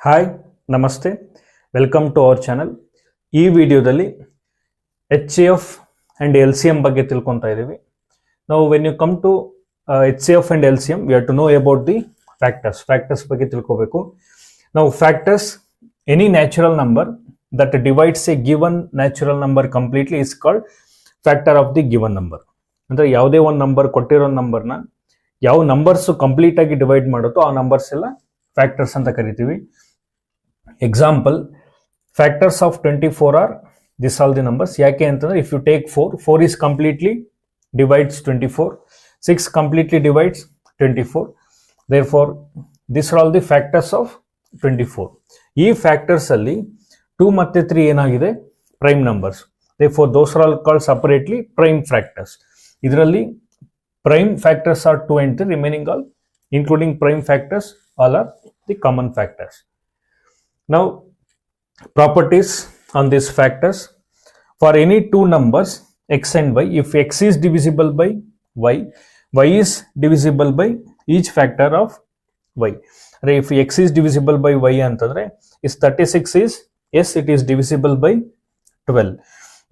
Hi ನಮಸ್ತೆ welcome to our channel. ಈ ವಿಡಿಯೋದಲ್ಲಿ HCF and LCM ಬಗ್ಗೆ ತಿಳ್ಕೊತಾ ಇದ್ದೀವಿ. ನಾವು when you come to HCF and LCM we have to know about the factors ಬಗ್ಗೆ ತಿಳ್ಕೋಬೇಕು. ನಾವು factors, any natural number that divides a given natural number completely is called factor of the given number. ಅಂದ್ರೆ ಯಾವುದೇ ಒಂದು number ಕೊಟ್ಟಿರೋ ನಂಬರ್ನ ಯಾವ numbers complete ಆಗಿ ಡಿವೈಡ್ ಮಾಡುತ್ತೋ ಆ ನಂಬರ್ಸ್ ಎಲ್ಲ ಫ್ಯಾಕ್ಟರ್ಸ್ ಅಂತ ಕರಿತೀವಿ. Example, factors of 24 are this all the numbers. ಯಾಕೆ ಅಂತಂದ್ರೆ if you take 4 is completely divides 24, 6 completely divides 24, therefore these are all the factors of 24. ಈ ಫ್ಯಾಕ್ಟರ್ಸ್ ಅಲ್ಲಿ 2 ಮತ್ತೆ 3 ಏನಾಗಿದೆ, prime numbers. therefore those are all called separately prime factors. ಇದರಲ್ಲಿ prime factors are 2 and 3, remaining all including prime factors all are the common factors. Now properties on these factors: for any two numbers x and y, if x is divisible by y, y is divisible by each factor of y. If x is divisible by y antandre is 36 is, yes, it is divisible by 12.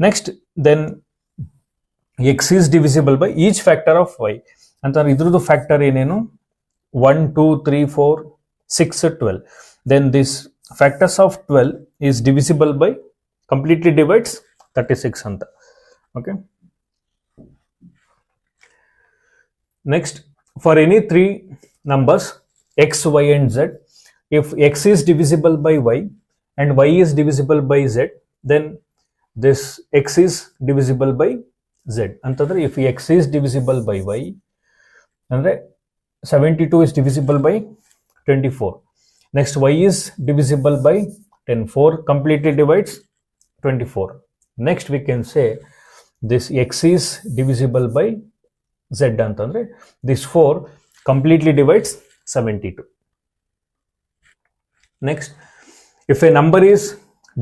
Next, then x is divisible by each factor of y antandre idrudu factor enenu 1 2 3 4 6 12. Then this factors of 12 is divisible by, completely divides 36 anta. Okay, next, for any three numbers x, y and z, if x is divisible by y and y is divisible by z, then this x is divisible by z antandre if x is divisible by y andre 72 is divisible by 24. Next, y is divisible by 10, 4 completely divides 24. Next, we can say this x is divisible by z antandre this 4 completely divides 72. Next, if a number is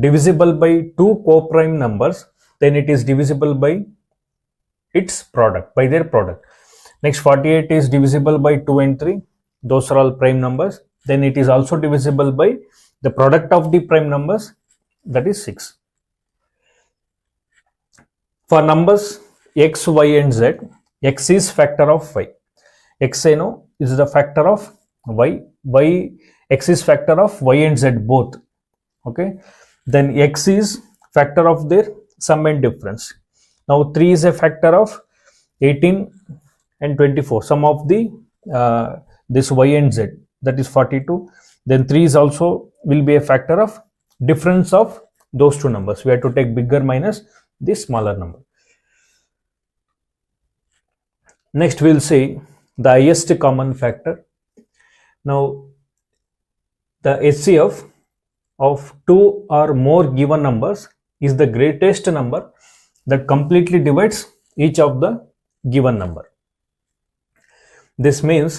divisible by two co-prime numbers, then it is divisible by its product, by their product. Next, 48 is divisible by 2 and 3, those are all prime numbers. Then it is also divisible by the product of the prime numbers, that is 6. For numbers x, y and z, x is factor of y. X is the factor of y. X is factor of y and z both. Okay, then x is factor of their sum and difference. Now 3 is a factor of 18 and 24, sum of the this y and z, that is 42. Then 3 is also will be a factor of difference of those two numbers. We have to take bigger minus the smaller number. Next, we will see the highest common factor. Now the HCF of two or more given numbers is the greatest number that completely divides each of the given number. This means,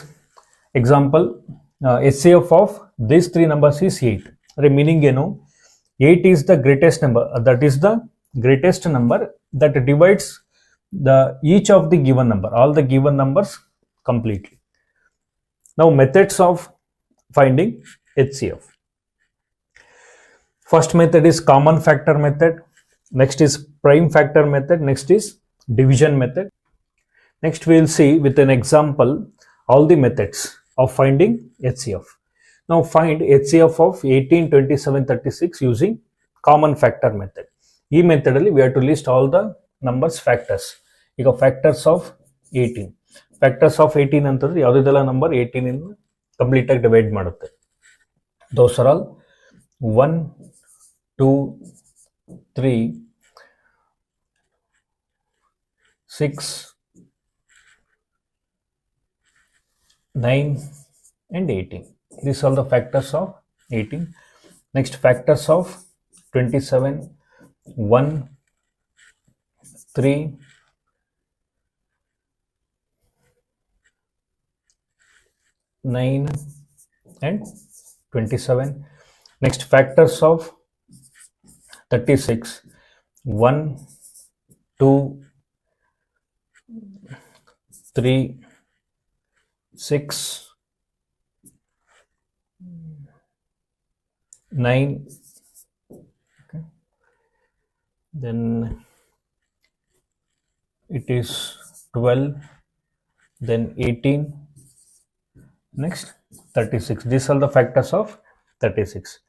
example, HCF of these three numbers is 8. Meaning 8 is the greatest number, that is the greatest number that divides the each of the given number, all the given numbers completely. Now methods of finding HCF. First method is common factor method, next is prime factor method, next is division method. Next, we will see with an example all the methods of finding HCF. Now find HCF of 18, 27, 36 using common factor method. This method we have to list all the numbers factors. ಈಗ factors of 18, factors of 18 ಅಂತಂದ್ರೆ ಯಾವುದೆಲ್ಲ number 18 ಇಂದ complete ಆಗಿ divide ಮಾಡುತ್ತೆ. those are all 1 2 3 6 9 and 18. These are the factors of 18. Next, factors of 27, 1 3 9 and 27. Next, factors of 36, 1 2 3 6 9, okay. Then it is 12, then 18, next 36. These are the factors of 36.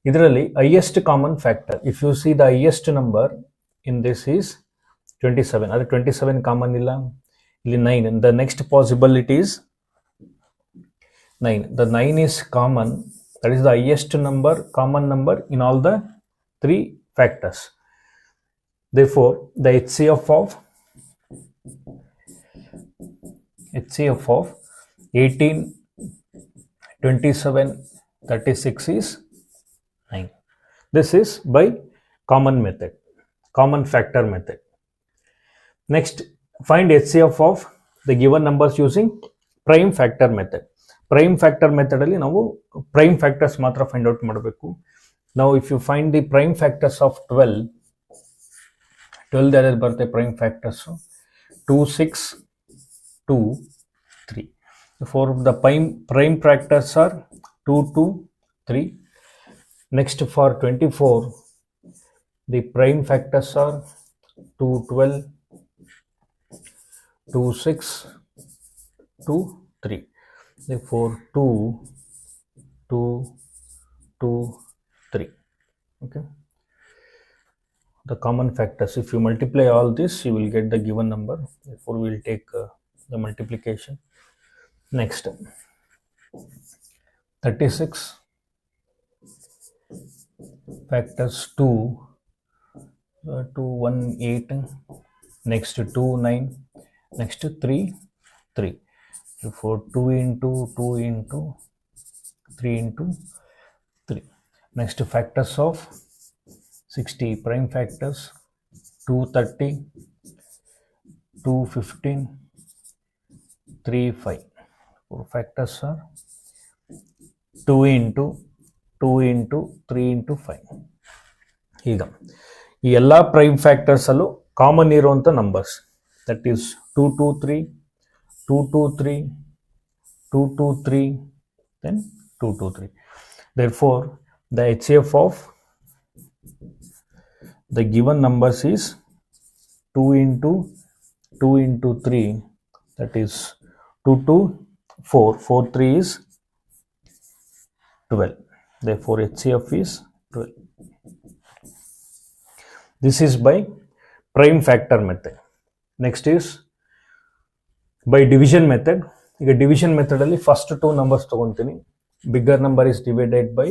ಇದರಲ್ಲಿ highest common factor, if you see the highest number in this is 27. ಆದರೆ 27 common ಇಲ್ಲ, ಇಲ್ಲಿ 9. The next possibility is 9. The 9 is common, that is the highest number, common number in all the 3 factors. Therefore the HCF of 18, 27, 36 is 9. This is by common method, common factor method. Next, find HCF of the given numbers using prime factor method. Prime factor method ಅಲ್ಲಿ ನಾವು prime factors ಮಾತ್ರ find out ಮಾಡಬೇಕು. Now if you find the prime factors of 12 ಯಾವ್ದು ಬರುತ್ತೆ prime factors? 2, 6, 2, 3. For the prime factors are 2, 2, 3. Next for 24, the prime factors are 2, 12, 2, 6, 2, 3. Therefore 2, 2, 2, 3. Okay. The common factors, if you multiply all this, you will get the given number. Therefore we will take the multiplication. Next, 36 factors 2, 1, 8, next 2, 9, next 3, 3. Therefore 2 into 2 into 3 into 3. Next, factors of 60, prime factors 230, 215, 3, 5. Four factors are 2 into 2 into 3 into 5. ಈಗ ಈ ಎಲ್ಲ prime factors ಅಲ್ಲೂ common ಇರುವಂತ numbers, that is 2, 2, 3, 2, 2, 3, 2, 2, 3, then 2, 2, 3. Therefore the HCF of the given numbers is 2 into 2 into 3, that is 2, 2, 4, 4, 3 is 12. Therefore HCF is 12. This is by prime factor method. Next is by division method. ಈಗ division method ಅಲ್ಲಿ first 2 numbers ತಗೊಂತೀನಿ. Bigger number is divided by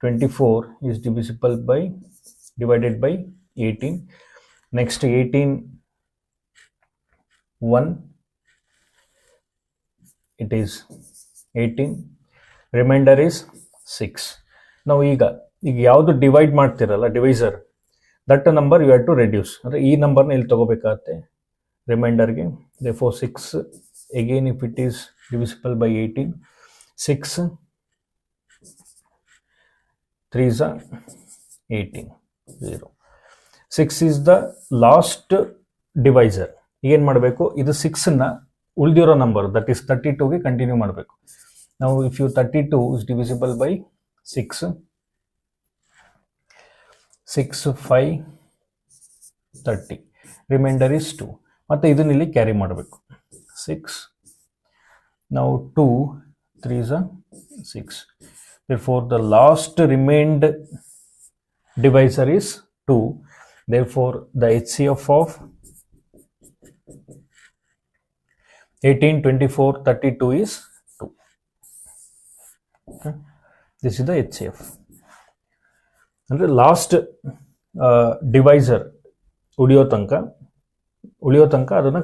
24 is divisible by divided by 18. Next 18, 1, it is 18. Remainder is 6. Now ಈಗ ಯಾವುದು divide ಮಾಡ್ತಿರಲ್ಲ divisor, that number you have to reduce. ಅಂದರೆ ಈ ನಂಬರ್ನ ಇಲ್ಲಿ ತಗೋಬೇಕಾಗತ್ತೆ ರಿಮೈಂಡರ್ಗೆ. therefore 6 again if it is divisible by 18, 6 3s are 18, 0. 6 is the last divisor. ಏನು ಮಾಡಬೇಕು, ಇದು 6ನ ಉಳಿದಿರೋ ನಂಬರ್ ದಟ್ ಈಸ್ 32ಗೆ ಕಂಟಿನ್ಯೂ ಮಾಡಬೇಕು. ನಾವು if you 32 is divisible by 6, 6, 5, 30. Remainder is 2. ಮತ್ತೆ ಇದನ್ನ ಇಲ್ಲಿ ಕ್ಯಾರಿ ಮಾಡಬೇಕು. 6, now 2, 3s are 6. Therefore the last remained divisor is 2. Therefore the HCF of 18, 24, 32 is 2. Okay. This is the HCF. And the last divisor ಉಳಿಯೋ ತನಕ ಅದನ್ನ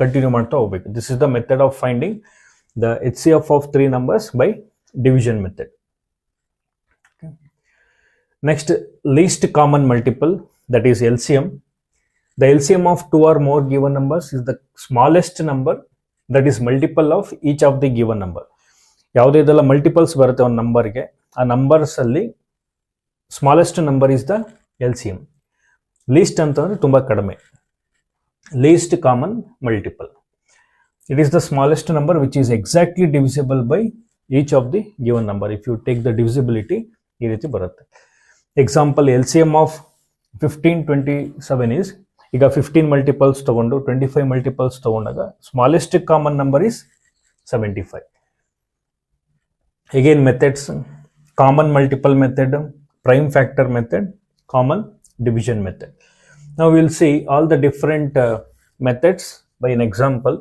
continue ಮಾಡ್ತಾ ಹೋಗ್ಬೇಕು. This is the method of finding the HCF of 3 numbers by division method. Okay. Next, least common multiple, that is LCM. The LCM of 2 or more given numbers is the smallest number that is multiple of each of the given number. ಯಾವುದೆಲ್ಲ multiples ಬರುತ್ತೆ ಒಂದು ನಂಬರ್ಗೆ, ಆ numbers ಅಲ್ಲಿ smallest number is the LCM. Least ಅಂತಂದ್ರೆ ತುಂಬಾ ಕಡಿಮೆ, least common multiple. It is the smallest number which is exactly divisible by each of the given number. If you take the divisibility, ಈ ರೀತಿ ಬರುತ್ತೆ. ಎಕ್ಸಾಂಪಲ್ LCM ಆಫ್ 1527 is, ಈಗ 15 multiples ತಗೊಂಡು 25 multiples ತಗೊಂಡಾಗ smallest common number is 75. Again methods, common multiple method, prime factor method, common division method. Now we will see all the different methods by an example.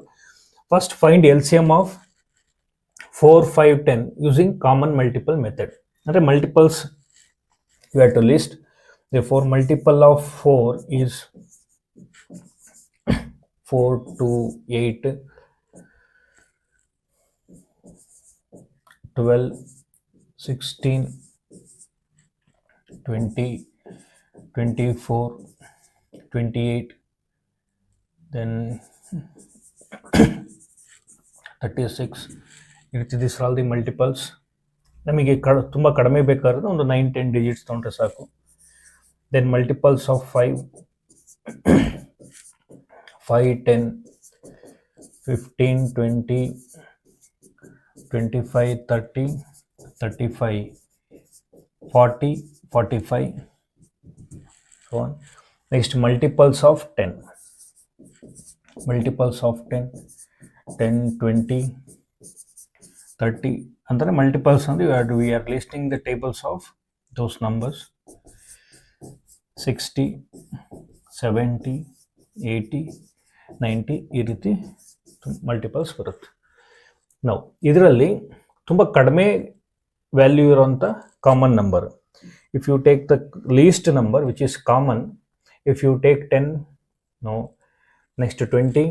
First, find LCM of 4, 5, 10 using common multiple method. And multiples you have to list. Therefore, multiple of 4 is 4, 2, 8, 12, 16, 20, 24, 28, then 36. These are all the multiples. ನಮಗೆ ತುಂಬ ಕಡಿಮೆ ಬೇಕಾದ್ರೆ ಒಂದು 9-10 digits ತೊಗೊಂಡ್ರೆ ಸಾಕು. Then multiples of 5, 5, 10, 15, 20, 25, 30, 35, 40, 45, so on. Next, multiples of 10. Multiples of 10, 10, 20, 30. And then multiples on we are listing the tables of those numbers. 60, 70, 80, 90 ಈ ರೀತಿ multiples ಬರುತ್ತೆ. ನಾವು ಇದರಲ್ಲಿ ತುಂಬ ಕಡಿಮೆ ವ್ಯಾಲ್ಯೂ ಇರುವಂಥ common number. If you take the least number which is common, if you take 10, no, next 20,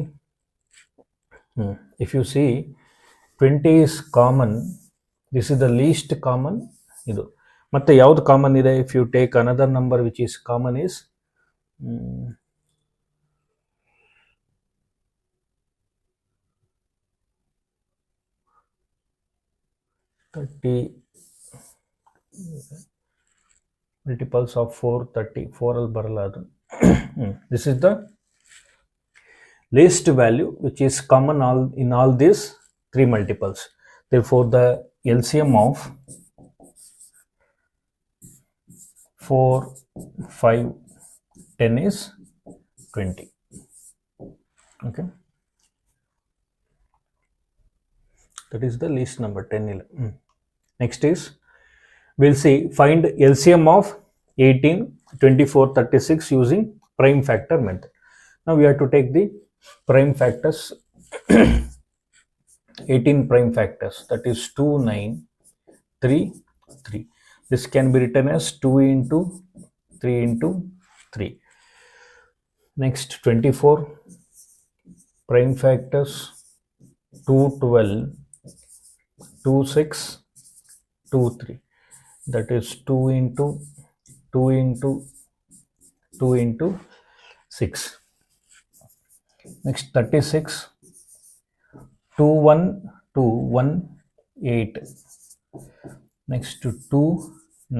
if you see 20 is common, this is the least common. ಇದು ಮತ್ತೆ ಯಾವುದು ಕಾಮನ್ ಇದೆ? If you take another number which is common is 30, multiples of 4, 30, 4 ಅಲ್ಲಿ ಬರಲ್ಲ ಅದು. This is the least value which is common in all these three multiples. Therefore, the LCM of 4, 5, 10 is 20. Okay, that is the least number, 10. Next is, we'll see find LCM of 18, 24, 36 using prime factor method. Now we have to take the prime factors. 18 prime factors, that is 2, 9, 3, 3. This can be written as 2 into 3 into 3. Next, 24 prime factors, 2, 12, 2, 6, 2, 3. That is 2 into 2 into 2 into 6. Next, 36, 2, 1, 2, 1, 8. Next to 2,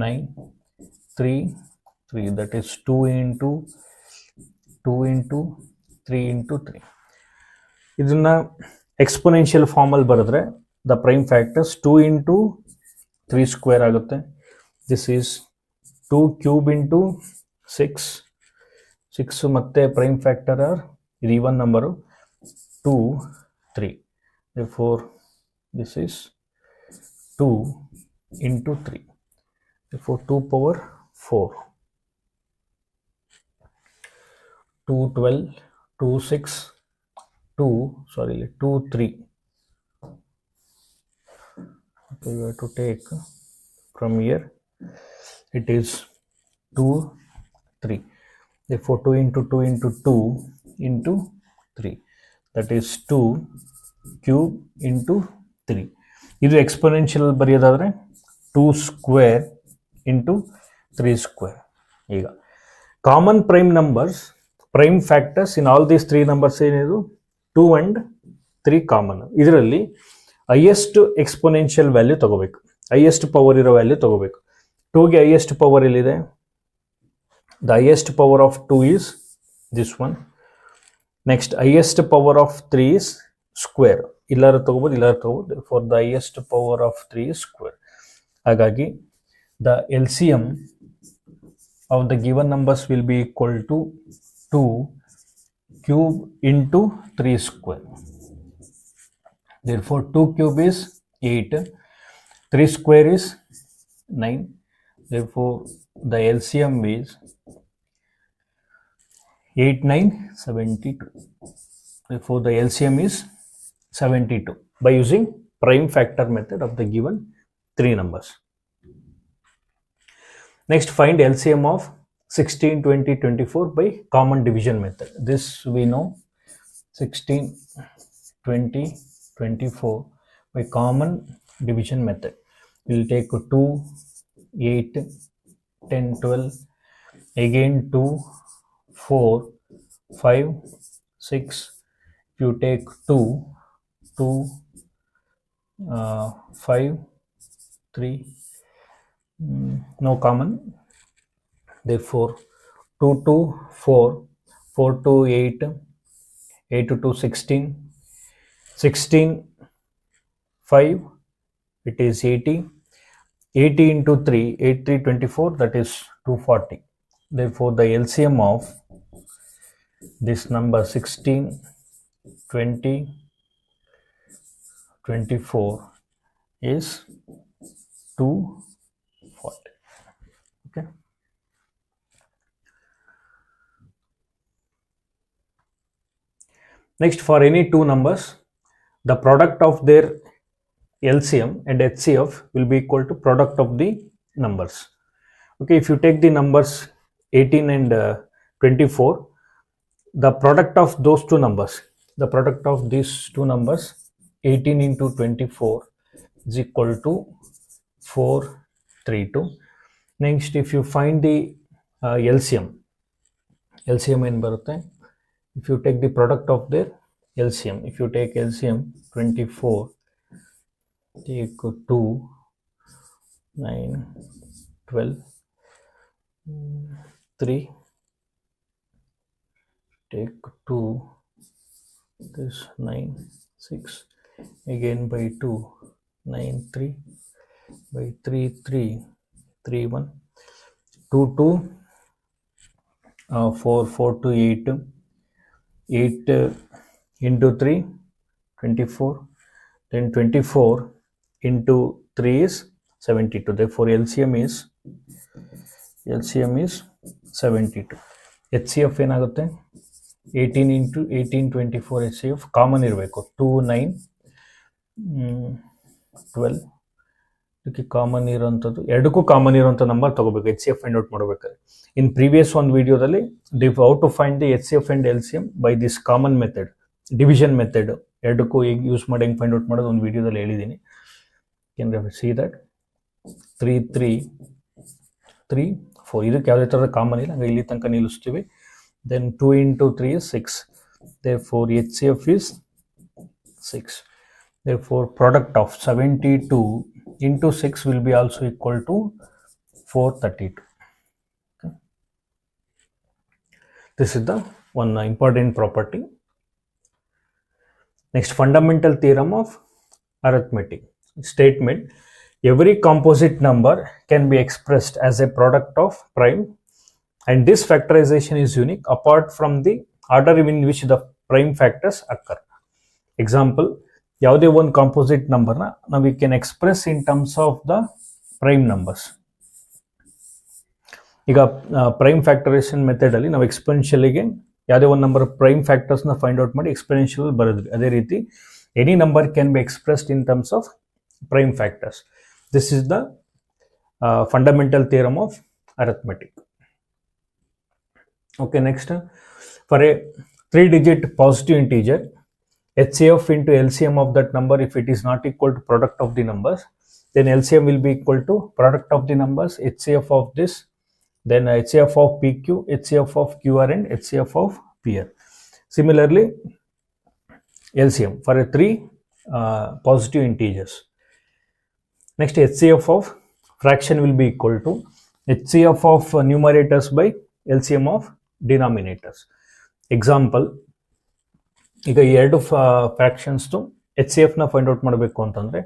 9, 3, 3. That is 2 into 2 into 3 into 3. ಇದನ್ನ exponential ಫಾರ್ಮಲ್ಲಿ ಬರೆದ್ರೆ the prime factors 2 into 3 square ಆಗುತ್ತೆ. This is 2 cube into 6. 6 ಮತ್ತೆ prime factor are ಇದು even number 2, 3. Therefore, this is 2 into 3. Therefore, 2 power 4. 2, 12, 2, 6, 2, 3. Okay, you have to take from here. It is 2, 3. Therefore, 2 into 2 into 2 into 3. That is 2 cube into 3. ಇದು exponential ಬರೆಯೋದಾದರೆ 2 square into 3 square. ಈಗ common prime numbers, prime factors in all these 3 numbers ಏನಿದು 2 and 3 common. ಇದರಲ್ಲಿ highest exponential value ತಗೋಬೇಕು, highest power ಇರೋ value ತಗೋಬೇಕು. 2ಗೆ highest power ಎಲ್ಲಿದೆ? The highest power of 2 is this one. Next, highest power of 3 is square. ಇಲ್ಲಾರು ತಗೋಬಹುದು. For the highest power of 3 is square. ಹಾಗಾಗಿ the LCM of the given numbers will be equal to 2 cube into 3 square. Therefore 2 cube is 8, 3 square is 9. Therefore the LCM is 8, 9, 72. Therefore the LCM is 72 by using prime factor method of the given 3 numbers. Next, find LCM of 16, 20, 24 by common division method. This we know, 16, 20, 24 by common division method. We'll take 2, 8, 10, 12, again 2, 4, 5, 6. If you take 2, 5, 3, no common. Therefore 2 to 4, 4 to 8, 8 to 16, 16, 5, it is 80, 80 into 3, 8, 3, 24, that is 240. Therefore the LCM of this number 16, 20, 24 is 240. Okay. Next, for any two numbers, the product of their LCM and HCF will be equal to product of the numbers. Okay, if you take the numbers 18 and 24, the product of those two numbers, the product of these two numbers, 18 into 24 is equal to 432. Next, if you find the LCM in barutte, if you take the product of their LCM, if you take LCM 24, take 2, 9, 12, 3, take 2, this 9, 6, again by 2, 9, 3, by 3, 3, 3, 1, 2, 2, 4, 4 to 8, 8 into 3, 24, then 24 into 3 is 72. Therefore LCM is 72. HCF ಏನಾಗುತ್ತೆ 18 into 18, 24 HCF common ಇರಬೇಕು. 2, 9, 12 ಇದಕ್ಕೆ common ಇರೋಂಥದ್ದು, ಎರಡಕ್ಕೂ common ಇರೋಂಥ number ತಗೋಬೇಕು HCF find out ಮಾಡಬೇಕಾದ್ರೆ. ಇನ್ previous ಒಂದು ವಿಡಿಯೋದಲ್ಲಿ how to find the HCF and LCM by this common method, division method, ಎರಡಕ್ಕೂ ಈಗ ಯೂಸ್ ಮಾಡಿ ಹೆಂಗೆ ಫೈಂಡ್ ಔಟ್ ಮಾಡೋದು ಒಂದು ವಿಡಿಯೋದಲ್ಲಿ ಹೇಳಿದ್ದೀನಿ. ಕ್ಯಾನ್ ಸಿ ದಟ್ 3, 3, 3, 4 ಇದಕ್ಕೆ ಯಾವುದೇ ಥರದ ಕಾಮನ್ ಇಲ್ಲ, ಹಂಗೆ ಇಲ್ಲಿ ತನಕ ನಿಲ್ಲಿಸ್ತೀವಿ. Then 2 into 3 is 6. Therefore HCF is 6. Therefore product of 72 into 6 will be also equal to 432. Okay. This is the one important property. Next, fundamental theorem of arithmetic statement: every composite number can be expressed as a product of prime, and this factorization is unique apart from the order in which the prime factors occur. Example, ಯಾವುದೇ ಒಂದು composite ನಂಬರ್ನ ನಾವು we can express in terms of the prime numbers. ಈಗ prime ಫ್ಯಾಕ್ಟರೇಷನ್ method ಅಲ್ಲಿ ನಾವು ಎಕ್ಸ್ಪೆನ್ಷಿಯಲ್ಗೆ ಯಾವುದೇ ಒಂದು number prime ಫ್ಯಾಕ್ಟರ್ಸ್ನ find out ಮಾಡಿ ಎಕ್ಸ್ಪೆನ್ಷಿಯಲ್ ಬರೆದ್ವಿ. ಅದೇ ರೀತಿ any number can be expressed in terms of prime factors. This is the fundamental theorem of arithmetic. Okay, next, for a 3-digit positive integer, HCF into LCM of that number, if it is not equal to product of the numbers, then LCM will be equal to product of the numbers, HCF of this, then HCF of PQ, HCF of QR, and HCF of PR. Similarly, LCM for a 3 positive integers. Next, HCF of fraction will be equal to HCF of numerators by LCM of denominators. Example, ಈಗ ಎರಡು ಫ್ರಾಕ್ಷನ್ಸ್ದು H C ಎಫ್ನ find out ಮಾಡಬೇಕು ಅಂತಂದರೆ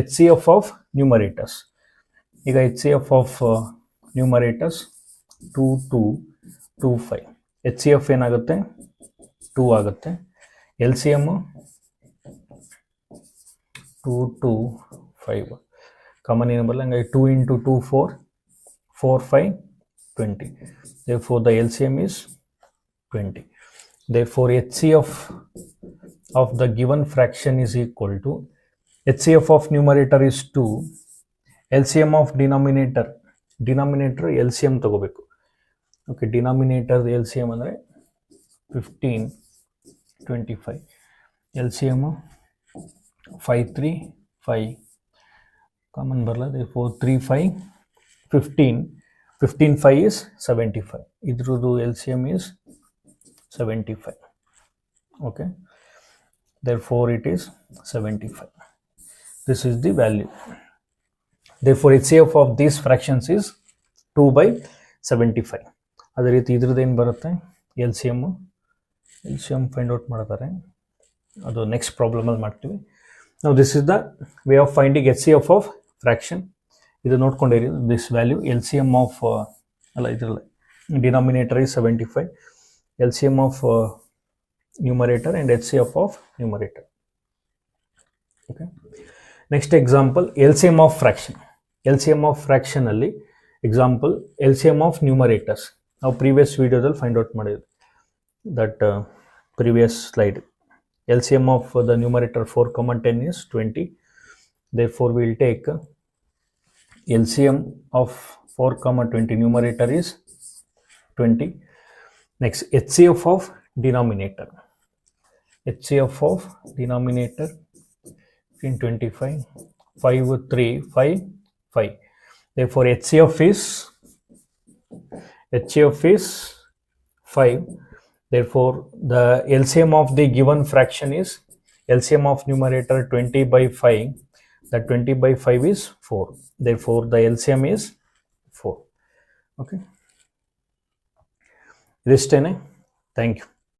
H C F of numerators. ಈಗ H C F of numerators 2 2 2 5. H C F ಏನಾಗುತ್ತೆ 2 ಆಗುತ್ತೆ. L C M 2 2 5 common ಏನು ಬರಲ್ಲ, ಹಂಗಾಗಿ 2 into 2 4 4 5 20. Therefore the LCM is 20. Therefore HCF of the given fraction is equal to HCF of numerator is 2, LCM of denominator LCM ತಗೋಬೇಕು. Okay, denominator LCM ಅಂದರೆ 15 25, LCM 5 3 5 common ಬರಲ್ಲ. Therefore 3 5 15 15 5 is 75. ಇದ್ರದ್ದು LCM is 75. Okay, therefore it is 75. This is the value. Therefore HCF of these fractions is 2/75. ಅದೇ ರೀತಿ ಇದ್ರದ್ದು ಏನು ಬರುತ್ತೆ LCM find out ಮಾಡ್ತಾರೆ, ಅದು ನೆಕ್ಸ್ಟ್ ಪ್ರಾಬ್ಲಮಲ್ಲಿ ಮಾಡ್ತೀವಿ. ನಾವು this is the way of finding HCF of fraction. ಇದು ನೋಡ್ಕೊಂಡಿರಿ, ದಿಸ್ ವ್ಯಾಲ್ಯೂ LCM ಆಫ್ ಅಲ್ಲ ಇದರಲ್ಲ denominator is 75, LCM of numerator and HCF of numerator. Okay, next example LCM of fraction. LCM of ಫ್ರಾಕ್ಷನಲ್ಲಿ example LCM of numerators ನಾವು previous ವಿಡಿಯೋದಲ್ಲಿ find out ಮಾಡಿದ್ವಿ, that previous slide. LCM of the numerator 4, 10 is 20. Therefore we will take LCM of 4, 20 numerator is 20. Next HCF of denominator. HCF of denominator in 25 5 3 5 5. Therefore HCF is 5. Therefore the LCM of the given fraction is LCM of numerator 20/5. That 20/5 is 4. Therefore the LCM is 4. Okay, this 10. Thank you.